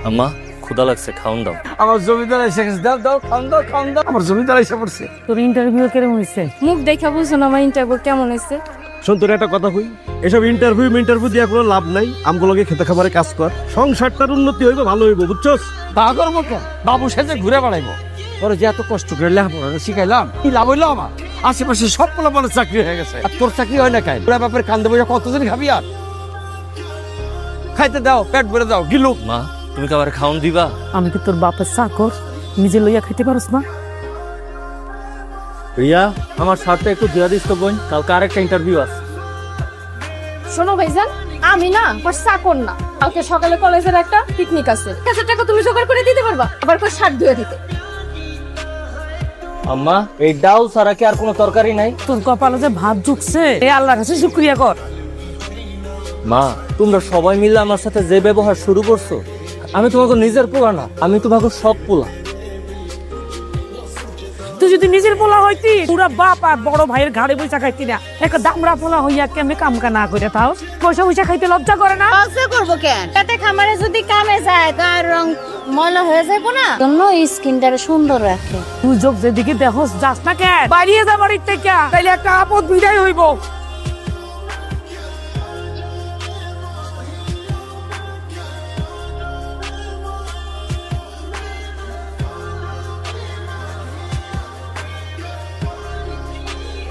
আম্মা ক্ষুধা লাগছে, খাওন দাও। আমার জমিদার এসে গেছে, দাও দাও খাওন দাও খাওন দাও। আমার জমিদার এসে পড়ছে। তোর ইন্টারভিউ কেমন হয়েছে? মুখ দেখা বুঝছো না আমার ইন্টারভিউ কেমন হয়েছে? শোন, তোর একটা কথা কই, এসব ইন্টারভিউ দিয়া কোনো লাভ নাই। আমগুলোকে খেতে খাবারে কাজ কর, সংসারটার উন্নতি হইবে, ভালো হইব, বুঝছস? তা করবো কেন? বাবু সেজে ঘুরে বেড়াইবো। তোর যে এত কষ্ট করে লেখাপড়া শিখাইলাম, কি লাভ হইলো আমার? আশেপাশে সব পোলাপানের চাকরি হয়ে গেছে, আর তোর চাকরি হয় না কেন? তোরা বাপের কান্দে বসে কতজন খাবি? আর খাইতে দাও, পেট ভরে দাও, গিলুক। মা তুমি খাবার খাওন দিবা? আমি কি তোর বাপের চাকর? নিজে লইয়া খাইতে পারস না? রিয়া, আমার শার্টটা একটু ধুয়া দিস তো বোন, কালকে আরেকটা ইন্টারভিউ আছে। শোনো ভাইজান, আমি না ওর চাকর না। কালকে সকালে কলেজের একটা পিকনিক আছে, 1000 টাকা তুমি জোগাড় করে দিতে পারবা? আবার কই শার্ট ধুয়ে দিতে। আম্মা এই ডাল ছাড়া কি আর কোনো তরকারি নাই? তোর কপালে যে ভাত ঢুকছে, এই আল্লাহর কাছে শুকরিয়া কর। মা তোমরা সবাই মিলে আমার সাথে যে ব্যবহার শুরু করছো, আমি তোমাকে নিজের পোলা না, আমি তোমাকে সব পোলা। তুই যদি নিজের পোলা হইতি, পুরা বাপ আর বড় ভাইয়ের ঘাড়ে বইসা খাইতি না। একটা দামড়া পোলা হইয়া কেমনে কামকা না করে তাও পয়সা পয়সা খাইতে লজ্জা করে না? লজ্জা করবো কেন? তাতে খামারে যদি কামে যায়, গায়ের রং ময়লা হয়ে যাবো না? জন্য স্কিনটারে সুন্দর রাখে। তুই যোগ যেদিকে দেখোস যাস না কেন? বাইরে যা বাড়ির থেকে, তাইলে একটা আপদ বিদায় হইব।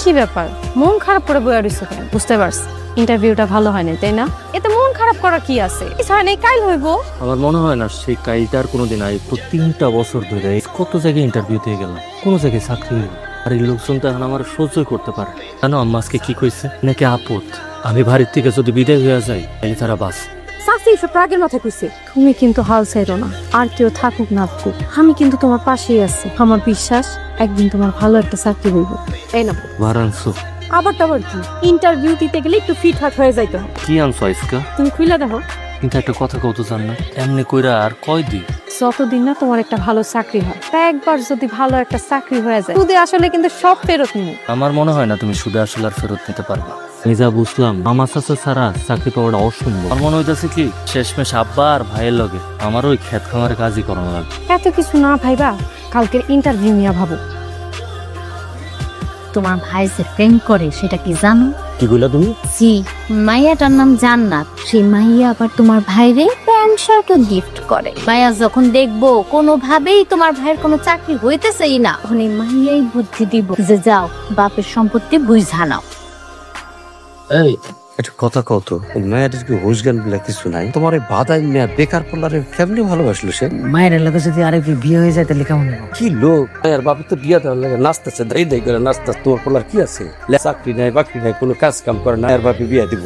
কি ব্যাপার, মন খারাপ করে বইয়া রইছো কেন? বুঝতে পারছি ইন্টারভিউটা ভালো হয়নি, তাই না? এতে মন খারাপ করার কি আছে? কিছু হয় নাই, কাল হইব। আমার মনে হয় না সেই কাইটার কোনোদিন আই। তো 3টা বছর ধরে কত জায়গায় ইন্টারভিউ দিয়ে গেলাম, কোনো জায়গায় চাকরি হইল। আর এই লোকজন তো এখন আমার সহ্যই করতে পারে। জানো আম্মা আজকে কি কইছে? নাকি আপদ আমি বাড়ির থেকে যদি বিদায় হয়ে যাই, তাহলে তারা বাস। সাসি এসব রাগের মাথায় কইছে। তুমি কিন্তু হাল ছাইরো না, আর কেউ থাকুক না থাকুক, আমি কিন্তু তোমার পাশেই আছি। আমার বিশ্বাস একদিন তোমার ভালো একটা চাকরি হইব। তাই না? বারাংশু আবার টাবার কি, ইন্টারভিউ দিতে গেলে একটু ফিট হাট হয়ে যাইতে হয়। কি আনছো আজকা? তুমি খুইলা দেখো। কিন্তু একটা কথা কত জান না, এমনি কইরা আর কয়দিন? যতদিন না তোমার একটা ভালো চাকরি হয়, তা একবার যদি ভালো একটা চাকরি হয়ে যায়, সুদে আসলে কিন্তু সব ফেরত নিবে। আমার মনে হয় না তুমি সুদে আসলে আর ফেরত নিতে পারবা। আমি যা বুঝলাম, আমার চাচা ছাড়া চাকরি পাওয়াটা অসম্ভব। আমার মনে হইতেছে কি শেষমেশ আব্বা আর ভাইয়ের লগে আমার ওই ক্ষেত খামারে কাজই করানো লাগবে। এত কিছু না ভাইবা, কালকের ইন্টারভিউ নিয়ে ভাবো। তোমার ভাই যে প্রেম করে সেটা কি জানো? কি কইলা তুমি? জি, মাইয়াটার নাম জান্নাত। সেই মাইয়া আবার তোমার ভাইরে প্যান্ট শার্টও গিফট করে। মাইয়া যখন দেখবো কোনোভাবেই তোমার ভাইয়ের কোনো চাকরি হইতেছেই না, তখন এই মাইয়াই বুদ্ধি দিব যে যাও বাপের সম্পত্তি বুঝা নাও। এই একটা কথা কত, মেয়েটার কি হুশ জ্ঞান বলে কিছু নাই? তোমার এই বাদাই মেয়ে বেকার পোলারে কেমনি ভালোবাসলো সে? মায়ের এলাকা যদি আরেকটু বিয়ে হয়ে যায় তাহলে কেমন হবে? কি লোক! আর বাপের তো বিয়া দেওয়ার লাগে নাচতেছে, দাই দাই করে নাচতেছে। তোমার পোলার কি আছে? চাকরি নাই বাকরি নাই, কোনো কাজ কাম করে না, আর বাপে বিয়া দিব।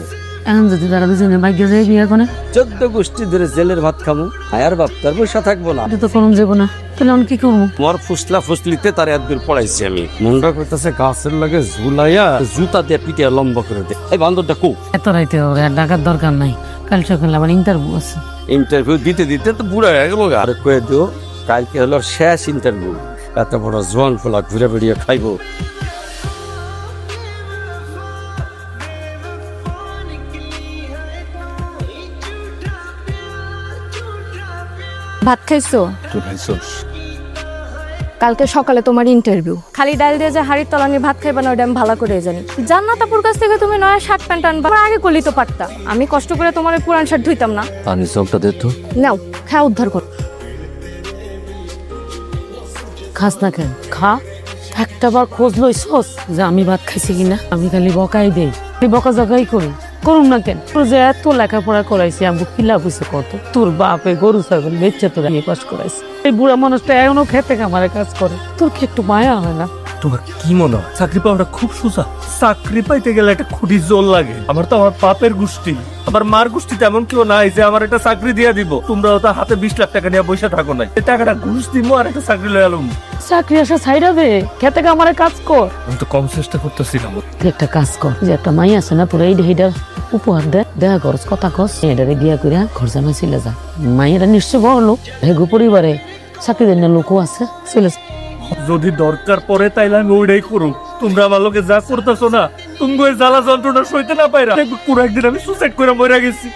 এখন যদি তারা দুজনে ভাগ্য যায় বিয়ে করে, 14 গোষ্ঠী ধরে জেলের ভাত খামু, আয়ার বাপ তার বসে থাকবো না। এটা তো করুন যাবো না, তাহলে আমি কি করবো? তোমার ফুসলা ফুসলিতে তার একদূর পড়াইছি আমি। মুন্ডা করতেছে গাছের লাগে ঝুলাইয়া জুতা দিয়ে পিটিয়া লম্বা করে দে। এই বান্দরটা কো? এত রাইতে হবে আর ডাকার দরকার নাই, কাল সকালে আবার ইন্টারভিউ আছে। ইন্টারভিউ দিতে দিতে তো বুড়া হয়ে গেল। আর কয়ে দিও কালকে হলো শেষ ইন্টারভিউ। এত বড় জোয়ান ফোলা ঘুরে বেড়িয়ে খাইবো। ভাত খাইছো? তুই খাইছস? কালকে সকালে তোমার ইন্টারভিউ। খালি ডাল দিয়ে যে হাড়ির তলানি ভাত খাইবা না, ওটা আমি ভালো করে জানি। জান্নাত আপুর কাছ থেকে তুমি নয়া শার্ট প্যান্ট আনবা, আমার আগে করলেই তো পারতা। আমি কষ্ট করে তোমার ওই পুরান শার্ট ধুইতাম না। পানি চকটা দে তো। নাও খা, উদ্ধার কর। খাস না কেন? খা। একটা বার খোঁজ লইছস যে আমি ভাত খাইছি কিনা? আমি খালি বকাই দেই, বকা জগাই করি। করুন না কেন? তোর যে এত লেখাপড়া করাইছি, আমি কিলা বুঝে কত। তোর বাপে গরু ছাগল বেচে তোর নিয়ে পাস করাইছি। এই বুড়া মানুষটা এখনো খেতে খামারে কাজ করে, তোর কি একটু মায়া হয় না? তোমার কি মনে হয় চাকরি পাওয়াটা খুব সোজা? চাকরি পাইতে গেলে একটা খুঁটি জোর লাগে। আমার তো আমার বাপের গোষ্ঠী, আমার মার গোষ্ঠী তেমন কেউ নাই যে আমার একটা চাকরি দিয়ে দিব। তোমরা তো হাতে 20 লাখ টাকা নিয়ে বসে থাকো নাই, এই টাকাটা ঘুষ দিব আর একটা চাকরি লয়ে আলুম। চাকরি আসা ছাইড়া দে, খেতে খামারে কাজ কর। আমি তো কম চেষ্টা করতেছিলাম। তুই একটা কাজ কর, যে একটা মাই আছে না তোর, এইটা উপহার দে, দেখা করস, কথা কস, এটারে বিয়া করিয়া ঘর জামাই চলে যা। মাইয়েরা নিশ্চয় বড় লোক, ভেগু পরিবারে চাকরি দেন লোকও আছে, চলে যা। যদি দরকার পড়ে তাইলে আমি ওইটাই করুক। তোমরা আমার লোকে যা করতেছো না, তুমি ওই জ্বালা যন্ত্রণা সইতে না পাইরা পুরো একদিন আমি সুসাইড করে মরে গেছি।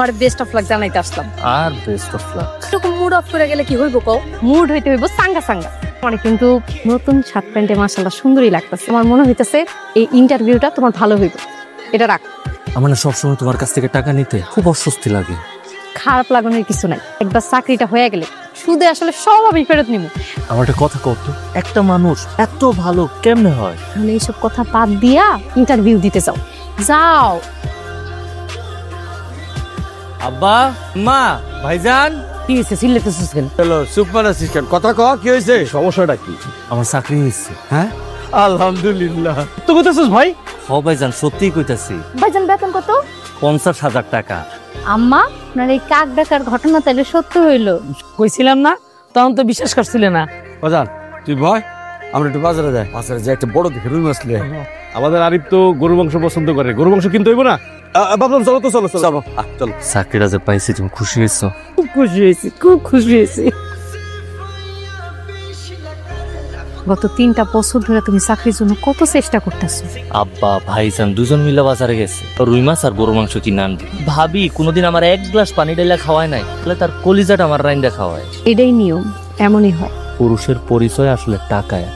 আর বেস্ট অফ লাক জানাইতে আসলাম। আর বেস্ট অফ লাক। এরকম মুড অফ করে গেলে কি হইব কও? মুড হইতে হইব সাঙ্গা সাঙ্গা। মানে কিন্তু নতুন শার্ট প্যান্টে মাশাআল্লাহ সুন্দরই লাগতেছে। আমার মনে হইতেছে এই ইন্টারভিউটা তোমার ভালো হইব। এটা রাখ। আমার না সবসময় তোমার কাছ থেকে টাকা নিতে খুব অস্বস্তি লাগে। খারাপ লাগানোর কিছু নাই, একবার চাকরিটা হয়ে গেলে শুধু আসলে সব আমি ফেরত নিব। আমার একটা কথা কত, একটা মানুষ এত ভালো কেমনে হয়? তাহলে এইসব কথা বাদ দিয়া ইন্টারভিউ দিতে যাও। যাও। আব্বা, মা, ভাইজান, কি হয়েছে সিলেটেছিস কেন? হ্যালো সুপার অ্যাসিস্ট্যান্ট, কথা ক, কি হয়েছে? সমস্যাটা কি? আমার চাকরি হয়েছে। হ্যাঁ, আলহামদুলিল্লাহ। তো কইতাছিস ভাই? হ ভাইজান, সত্যিই কইতাছি। ভাইজান বেতন কত? 50,000 টাকা। আম্মা, আপনার এই কাক ডাকার ঘটনা তাহলে সত্য হইলো? কইছিলাম না, তখন তো বিশ্বাস করছিলে না। বাজান তুই ভয়, আমরা একটু বাজারে যাই। বাজারে যাই একটা বড় দেখে রুই মাছ লিয়ে। আমাদের আরিফ তো গরু মাংস পছন্দ করে, গরু মাংস কিনতে হইব না? বাবলাম চলো তো, চলো চলো চলো চলো। চাকরিটা যে পাইছি তুমি খুশি হয়েছো? খুব খুশি হয়েছি, খুব খুশি হয়েছি। গত 3টা বছর ধরে তুমি চাকরির জন্য কত চেষ্টা করতেছো। আব্বা ভাইজান দুজন মিলে বাজারে গেছে, রুই মাছ আর গরু মাংস কিনে আনবে। ভাবি কোনোদিন আমার এক গ্লাস পানি ঢেলে খাওয়ায় নাই, তাহলে তার কলিজাটা আমার রাইন্দা খাওয়ায়। এটাই নিয়ম, এমনই হয়। পুরুষের পরিচয় আসলে টাকায়।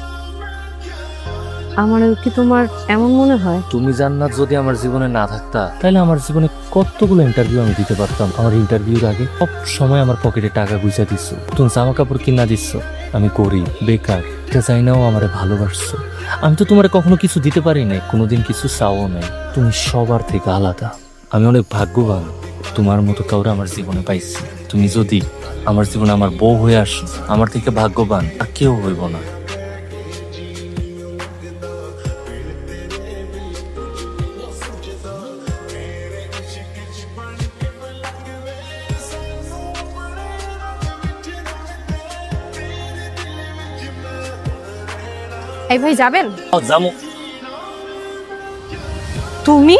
আমার কি তোমার এমন মনে হয়? তুমি জান্নাত যদি আমার জীবনে না থাকতা, তাহলে আমার জীবনে কতগুলো ইন্টারভিউ আমি দিতে পারতাম। আমার ইন্টারভিউর আগে সব সময় আমার পকেটে টাকা গুছা দিচ্ছ, তুমি জামা কাপড় কিনা দিচ্ছ। আমি গরিব বেকার, এটা চাই নাও আমারে ভালোবাসছো। আমি তো তোমার কখনো কিছু দিতে পারি নাই, কোনোদিন কিছু চাও নাই। তুমি সবার থেকে আলাদা। আমি অনেক ভাগ্যবান তোমার মতো কাউরে আমার জীবনে পাইছি। তুমি যদি আমার জীবনে আমার বউ হয়ে আসো, আমার থেকে ভাগ্যবান আর কেউ হইব না। এই ভাই যাবেন? জামু। তুমি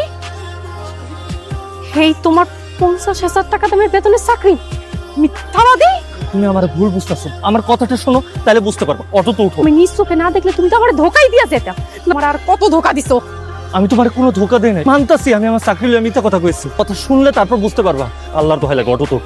এই তোমার 50,000 টাকা দামের বেতনের চাকরি মিথ্যাবাদী? তুমি আমার ভুল বুঝতেছো, আমার কথাটা শোনো তাহলে বুঝতে পারবো। অটো তো উঠো। তুমি নিজ চোখে না দেখলে তুমি তো আমার ধোকাই দিয়া যেতা। তোমার আর কত ধোকা দিছো? আমি তোমার কোনো ধোকা দেই নাই, মানতাছি আমি আমার চাকরি লইয়া মিথ্যা কথা কইছি। কথা শুনলে তারপর বুঝতে পারবা। আল্লাহর দোহাই লাগে, অটো তো।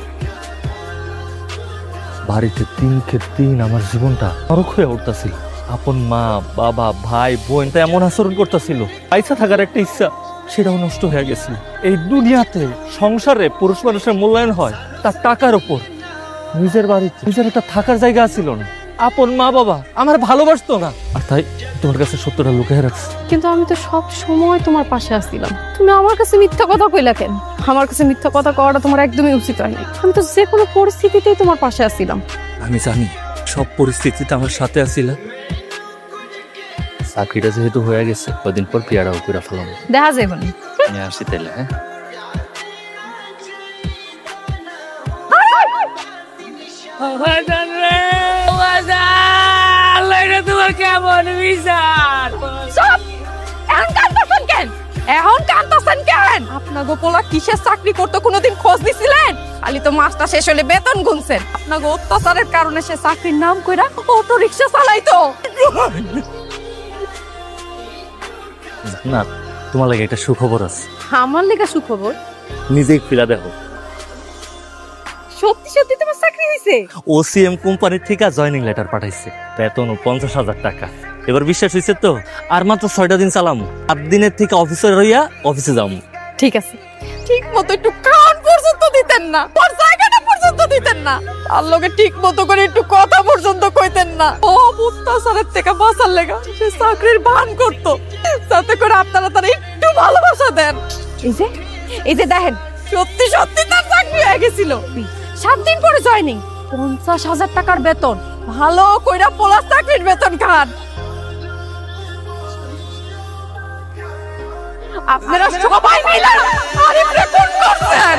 বাড়িতে দিনকে দিন আমার জীবনটা নরক হয়ে উঠতেছিল। আপন মা বাবা ভাই বোন তা এমন আচরণ করতেছিল, পয়সা থাকার একটা ইচ্ছা সেটাও নষ্ট হয়ে গেছিল। এই দুনিয়াতে সংসারে পুরুষ মানুষের মূল্যায়ন হয় তার টাকার উপর। নিজের বাড়িতে নিজের একটা থাকার জায়গা ছিল না, আপন মা বাবা আমার ভালোবাসতো না, আর তাই তোমার কাছে সত্যটা লুকিয়ে রাখছি। কিন্তু আমি তো সব সময় তোমার পাশে আসছিলাম। তুমি আমার কাছে মিথ্যা কথা কইলা কেন? আমার কাছে মিথ্যা কথা কওয়াটা তোমার একদমই উচিত হয়নি। আমি তো যে কোনো পরিস্থিতিতেই তোমার পাশে আসছিলাম। আমি জানি সব পরিস্থিতিতে আমার সাথে আসিলা। চাকরিটা যেহেতু হয়ে গেছে, কদিন পর পিয়ারাও করে ফেলাম। দেখা যাবে না। আমি আসি তাইলে। হ্যাঁ, তোমার কেমন বিচার? সব এখন কাঁদতেছেন কেন? এখন কাঁদতেছেন কেন? আপনার গোপলা কিসের চাকরি করতে কোনোদিন খোঁজ নিছিলেন? খালি তো মাসটা শেষ হলে বেতন গুনছেন। আপনার অত্যাচারের কারণে সে চাকরির নাম কইরা অটো রিক্সা চালাইতো। না তোমার লাগে একটা সুখবর আছে। আমার লেখা সুখবর? নিজেই ফিরা দেখো, সত্যি সত্যি তোমার চাকরি হয়েছে? ওসিএম কোম্পানির থেকে জয়নিং লেটার পাঠাইছে, বেতন 50,000 টাকা। এবার বিশ্বাস হয়েছে তো? আর মাত্র 6টা দিন চালামু, 8 দিনের থেকে অফিসে রইয়া অফিসে যাবো। ঠিক আছে, ঠিক মতো একটু কান পর্যন্ত দিতেন না, ওর জায়গাটা পর্যন্ত দিতেন না, আর লোকে ঠিক মতো করে একটু কথা পর্যন্ত কইতেন না। ও অত্যাচারের থেকে বাঁচার লেগা সে চাকরির ভান করতো, যাতে করে আপনারা তার একটু ভালোবাসা দেন। এই যে দেখেন, সত্যি সত্যি তার চাকরি হয়ে গেছিল। 7 দিন পরে জয়েনিং, 50,000 টাকার বেতন, ভালো কইরা পোলার চাকরির বেতন খান। আপনারা সবাই মিলে আরিফরে খুন করছেন।